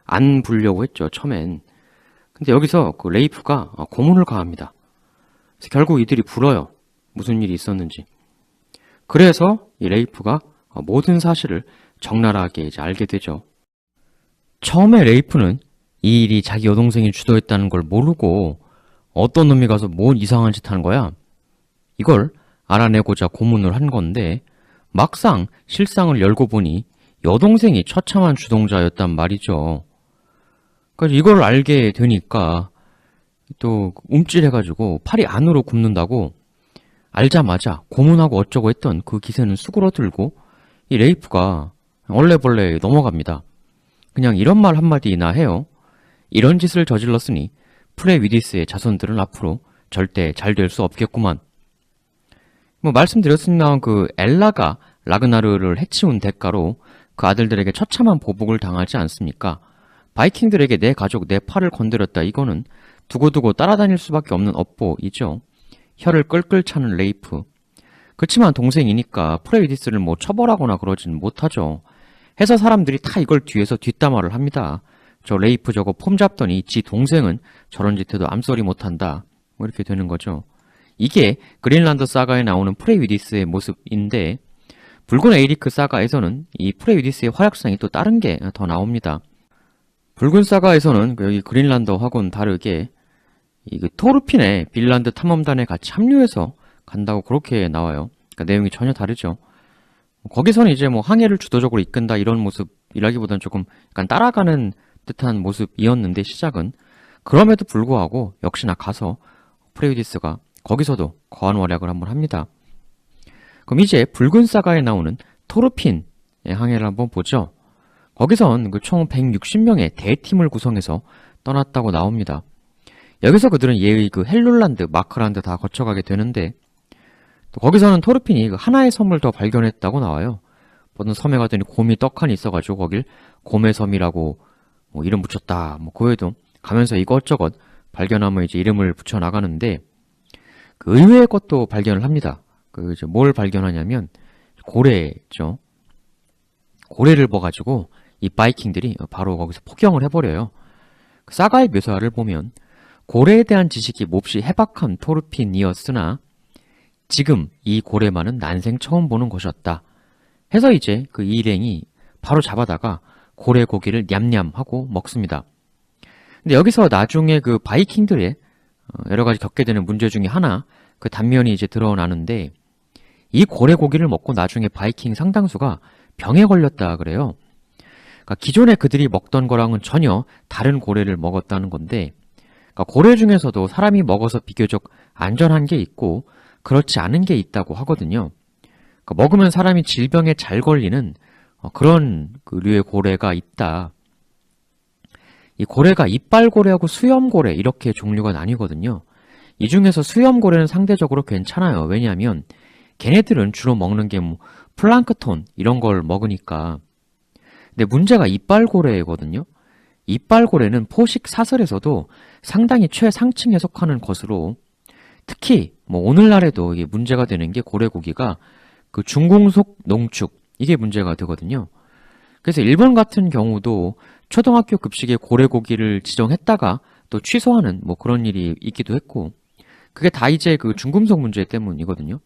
안 부르려고 했죠, 처음엔. 근데 여기서 그 레이프가 고문을 가합니다. 그래서 결국 이들이 불어요. 무슨 일이 있었는지. 그래서 이 레이프가 모든 사실을 적나라하게 이제 알게 되죠. 처음에 레이프는 이 일이 자기 여동생이 주도했다는 걸 모르고 어떤 놈이 가서 뭔 이상한 짓 하는 거야? 이걸 알아내고자 고문을 한 건데 막상 실상을 열고 보니 여동생이 처참한 주동자였단 말이죠. 그러니까 이걸 알게 되니까 또 움찔해가지고 팔이 안으로 굽는다고 알자마자 고문하고 어쩌고 했던 그 기세는 수그러들고 이 레이프가 얼레벌레 넘어갑니다. 그냥 이런 말 한마디나 해요. 이런 짓을 저질렀으니 프레위디스의 자손들은 앞으로 절대 잘 될 수 없겠구만. 말씀드렸습니다만 그 엘라가 라그나르를 해치운 대가로 그 아들들에게 처참한 보복을 당하지 않습니까? 바이킹들에게 내 가족, 내 팔을 건드렸다. 이거는 두고두고 따라다닐 수밖에 없는 업보이죠. 혀를 끌끌 차는 레이프. 그렇지만 동생이니까 프레위디스를 처벌하거나 그러진 못하죠. 해서 사람들이 다 이걸 뒤에서 뒷담화를 합니다. 저 레이프 저거 폼 잡더니 지 동생은 저런 짓 해도 암소리 못한다. 이렇게 되는 거죠. 이게 그린란드 사가에 나오는 프레위디스의 모습인데 붉은 에이리크 사가에서는 이 프레위디스의 활약상이 또 다른 게 더 나옵니다. 붉은 사가에서는 여기 그린란드하고는 다르게 토르핀의 빈란드 탐험단에 같이 합류해서 간다고 그렇게 나와요. 그러니까 내용이 전혀 다르죠. 거기서는 이제 항해를 주도적으로 이끈다 이런 모습이라기보다는 조금 약간 따라가는 듯한 모습이었는데 시작은 그럼에도 불구하고 역시나 가서 프레위디스가 거기서도 거한 활약을 한번 합니다. 그럼 이제 붉은 사가에 나오는 토르핀의 항해를 한번 보죠. 거기선 총 160명의 대팀을 구성해서 떠났다고 나옵니다. 여기서 그들은 예의 헬룰란드, 마크란드 다 거쳐가게 되는데 또 거기서는 토르핀이 하나의 섬을 더 발견했다고 나와요. 어떤 섬에 가더니 곰이 떡하니 있어가지고 거길 곰의 섬이라고 이름 붙였다. 그 외에도 가면서 이것저것 발견하면 이제 이름을 붙여 나가는데 의외의 것도 발견을 합니다. 이제 뭘 발견하냐면 고래죠. 고래를 봐가지고 이 바이킹들이 바로 거기서 포경을 해버려요. 사가의 묘사를 보면 고래에 대한 지식이 몹시 해박한 토르핀이었으나 지금 이 고래만은 난생 처음 보는 것이었다. 해서 이제 그 일행이 바로 잡아다가 고래 고기를 냠냠하고 먹습니다. 근데 여기서 나중에 그 바이킹들의 여러 가지 겪게 되는 문제 중에 하나, 그 단면이 이제 드러나는데 이 고래 고기를 먹고 나중에 바이킹 상당수가 병에 걸렸다 그래요. 그러니까 기존에 그들이 먹던 거랑은 전혀 다른 고래를 먹었다는 건데, 그러니까 고래 중에서도 사람이 먹어서 비교적 안전한 게 있고 그렇지 않은 게 있다고 하거든요. 그러니까 먹으면 사람이 질병에 잘 걸리는 그런 그 류의 고래가 있다. 이 고래가 이빨고래하고 수염고래 이렇게 종류가 나뉘거든요. 이 중에서 수염고래는 상대적으로 괜찮아요. 왜냐하면 걔네들은 주로 먹는 게 뭐 플랑크톤 이런 걸 먹으니까. 근데 문제가 이빨고래거든요. 이빨고래는 포식 사슬에서도 상당히 최상층에 속하는 것으로, 특히 뭐 오늘날에도 이게 문제가 되는 게 고래고기가 그 중궁속 농축, 이게 문제가 되거든요. 그래서 일본 같은 경우도 초등학교 급식에 고래고기를 지정했다가 또 취소하는 뭐 그런 일이 있기도 했고, 그게 다 이제 그 중금속 문제 때문이거든요.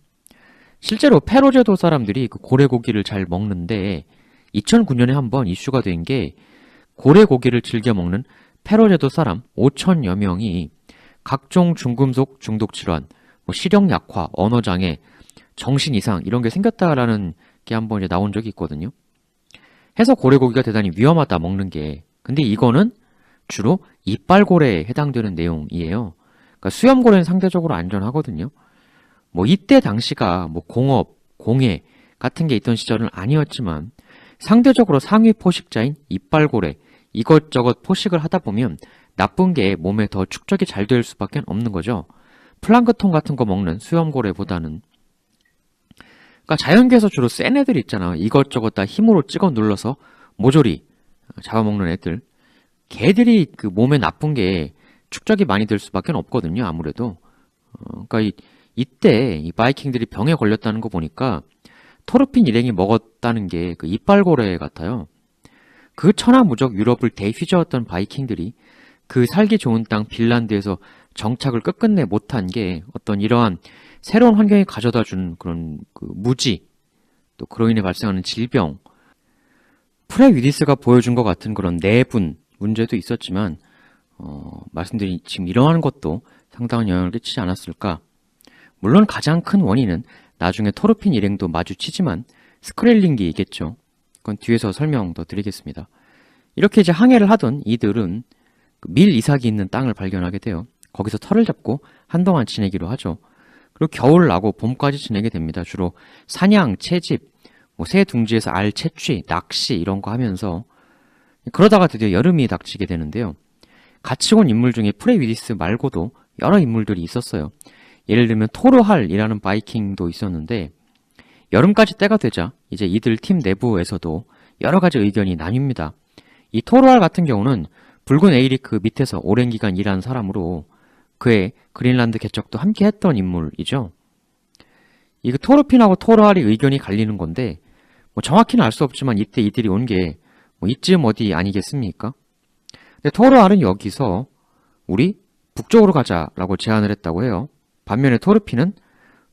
실제로 페로제도 사람들이 그 고래고기를 잘 먹는데 2009년에 한번 이슈가 된 게 고래고기를 즐겨 먹는 페로제도 사람 5천여 명이 각종 중금속 중독 질환, 뭐 시력 약화, 언어 장애, 정신 이상 이런 게 생겼다라는 게 한번 이제 나온 적이 있거든요. 해서 고래고기가 대단히 위험하다 먹는 게. 근데 이거는 주로 이빨고래에 해당되는 내용이에요. 그러니까 수염고래는 상대적으로 안전하거든요. 뭐 이때 당시가 뭐 공업, 공해 같은 게 있던 시절은 아니었지만 상대적으로 상위 포식자인 이빨고래 이것저것 포식을 하다 보면 나쁜 게 몸에 더 축적이 잘 될 수밖에 없는 거죠. 플랑크톤 같은 거 먹는 수염고래보다는. 그러니까 자연계에서 주로 센 애들 있잖아. 이것저것 다 힘으로 찍어 눌러서 모조리 잡아먹는 애들. 걔들이 그 몸에 나쁜 게 축적이 많이 될 수밖에 없거든요. 아무래도. 그러니까 이때 이 바이킹들이 병에 걸렸다는 거 보니까 토르핀 일행이 먹었다는 게 그 이빨고래 같아요. 그 천하무적 유럽을 대휘저었던 바이킹들이 그 살기 좋은 땅 빈란드에서 정착을 끝끝내 못한 게 어떤 이러한 새로운 환경이 가져다 준 그런 그 무지, 또 그로 인해 발생하는 질병, 프레위디스가 보여준 것 같은 그런 내분 문제도 있었지만 말씀드린 지금 이러한 것도 상당한 영향을 끼치지 않았을까. 물론 가장 큰 원인은 나중에 토르핀 일행도 마주치지만 스크렐링기이겠죠. 그건 뒤에서 설명 더 드리겠습니다. 이렇게 이제 항해를 하던 이들은 밀 이삭이 있는 땅을 발견하게 돼요. 거기서 터를 잡고 한동안 지내기로 하죠. 그리고 겨울 나고 봄까지 지내게 됩니다. 주로 사냥, 채집, 뭐 새 둥지에서 알 채취, 낚시 이런 거 하면서 그러다가 드디어 여름이 닥치게 되는데요. 같이 온 인물 중에 프레위디스 말고도 여러 인물들이 있었어요. 예를 들면 토르할이라는 바이킹도 있었는데 여름까지 때가 되자 이제 이들 팀 내부에서도 여러 가지 의견이 나뉩니다. 이 토르할 같은 경우는 붉은 에이리크 밑에서 오랜 기간 일한 사람으로 그의 그린란드 개척도 함께 했던 인물이죠. 이 토르핀하고 토르할이 의견이 갈리는 건데 뭐 정확히는 알 수 없지만 이때 이들이 온 게 뭐 이쯤 어디 아니겠습니까? 근데 토르할은 여기서 우리 북쪽으로 가자라고 제안을 했다고 해요. 반면에 토르핀은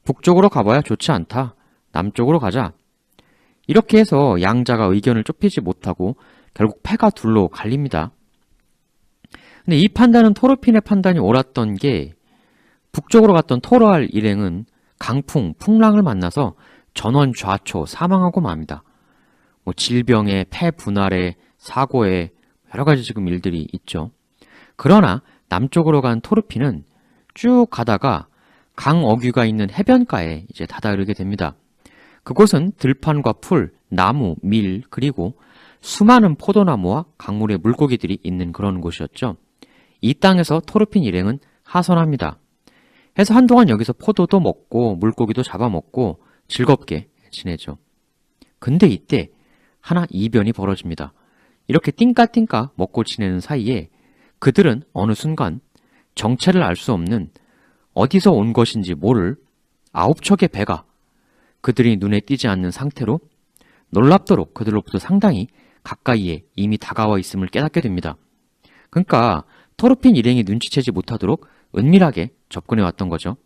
북쪽으로 가봐야 좋지 않다. 남쪽으로 가자. 이렇게 해서 양자가 의견을 좁히지 못하고 결국 패가 둘로 갈립니다. 근데 이 판단은 토르핀의 판단이 옳았던 게 북쪽으로 갔던 토르할 일행은 강풍, 풍랑을 만나서 전원 좌초 사망하고 맙니다. 뭐 질병에, 폐 분할에, 사고에 여러 가지 지금 일들이 있죠. 그러나 남쪽으로 간 토르핀은 쭉 가다가 강어귀가 있는 해변가에 이제 다다르게 됩니다. 그곳은 들판과 풀, 나무, 밀, 그리고 수많은 포도나무와 강물의 물고기들이 있는 그런 곳이었죠. 이 땅에서 토르핀 일행은 하선합니다. 해서 한동안 여기서 포도도 먹고 물고기도 잡아먹고 즐겁게 지내죠. 근데 이때 하나 이변이 벌어집니다. 이렇게 띵까띵까 먹고 지내는 사이에 그들은 어느 순간 정체를 알 수 없는 어디서 온 것인지 모를 9척의 배가 그들이 눈에 띄지 않는 상태로 놀랍도록 그들로부터 상당히 가까이에 이미 다가와 있음을 깨닫게 됩니다. 그러니까 토르핀 일행이 눈치채지 못하도록 은밀하게 접근해 왔던 거죠.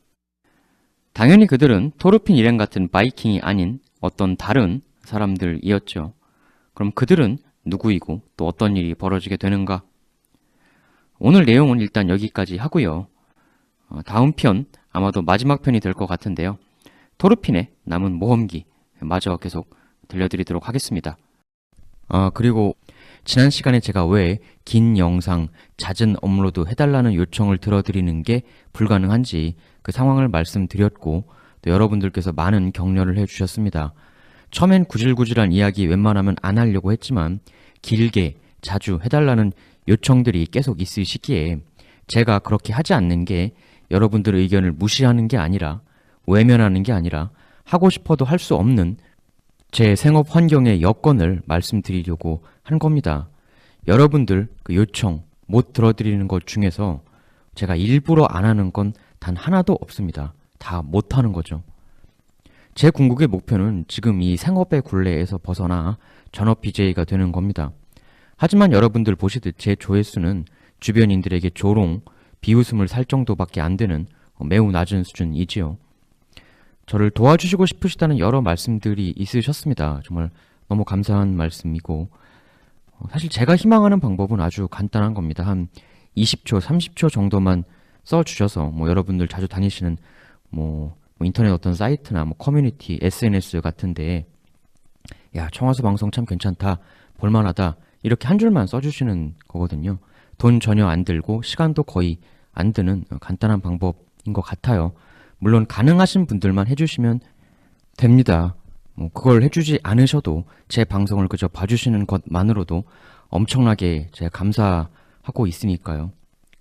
당연히 그들은 토르핀 일행 같은 바이킹이 아닌 어떤 다른 사람들이었죠. 그럼 그들은 누구이고 또 어떤 일이 벌어지게 되는가? 오늘 내용은 일단 여기까지 하고요. 다음 편 아마도 마지막 편이 될 것 같은데요. 토르핀의 남은 모험기 마저 계속 들려드리도록 하겠습니다. 그리고 지난 시간에 제가 왜 긴 영상, 잦은 업로드 해달라는 요청을 들어드리는 게 불가능한지 그 상황을 말씀드렸고, 또 여러분들께서 많은 격려를 해주셨습니다. 처음엔 구질구질한 이야기 웬만하면 안 하려고 했지만 길게 자주 해달라는 요청들이 계속 있으시기에 제가 그렇게 하지 않는 게 여러분들의 의견을 무시하는 게 아니라, 외면하는 게 아니라, 하고 싶어도 할 수 없는 제 생업 환경의 여건을 말씀드리려고 한 겁니다. 여러분들 그 요청 못 들어드리는 것 중에서 제가 일부러 안 하는 건 단 하나도 없습니다. 다 못 하는 거죠. 제 궁극의 목표는 지금 이 생업의 굴레에서 벗어나 전업 BJ가 되는 겁니다. 하지만 여러분들 보시듯 제 조회수는 주변인들에게 조롱, 비웃음을 살 정도밖에 안 되는 매우 낮은 수준이지요. 저를 도와주시고 싶으시다는 여러 말씀들이 있으셨습니다. 정말 너무 감사한 말씀이고, 사실 제가 희망하는 방법은 아주 간단한 겁니다. 한 20초, 30초 정도만 써주셔서 여러분들 자주 다니시는 인터넷 어떤 사이트나 커뮤니티, SNS 같은데 야, 청와수 방송 참 괜찮다, 볼만하다, 이렇게 한 줄만 써주시는 거거든요. 돈 전혀 안 들고 시간도 거의 안 드는 간단한 방법인 것 같아요. 물론 가능하신 분들만 해주시면 됩니다. 그걸 해주지 않으셔도 제 방송을 그저 봐주시는 것만으로도 엄청나게 제가 감사하고 있으니까요.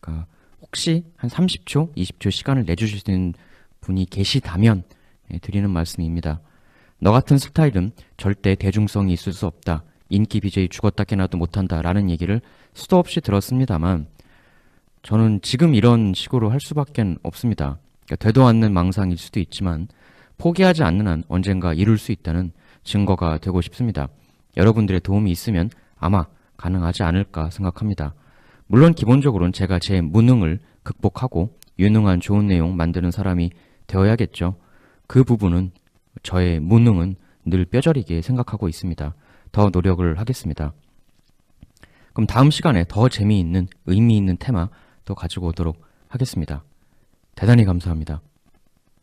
그러니까 혹시 한 30초, 20초 시간을 내주실 수 있는 분이 계시다면 드리는 말씀입니다. 너 같은 스타일은 절대 대중성이 있을 수 없다. 인기 BJ 죽었다 깨나도 못한다 라는 얘기를 수도 없이 들었습니다만 저는 지금 이런 식으로 할 수밖에 없습니다. 그러니까 되도 않는 망상일 수도 있지만 포기하지 않는 한 언젠가 이룰 수 있다는 증거가 되고 싶습니다. 여러분들의 도움이 있으면 아마 가능하지 않을까 생각합니다. 물론 기본적으로는 제가 제 무능을 극복하고 유능한 좋은 내용 만드는 사람이 되어야겠죠. 그 부분은 저의 무능은 늘 뼈저리게 생각하고 있습니다. 더 노력을 하겠습니다. 그럼 다음 시간에 더 재미있는 의미 있는 테마 또 가지고 오도록 하겠습니다. 대단히 감사합니다.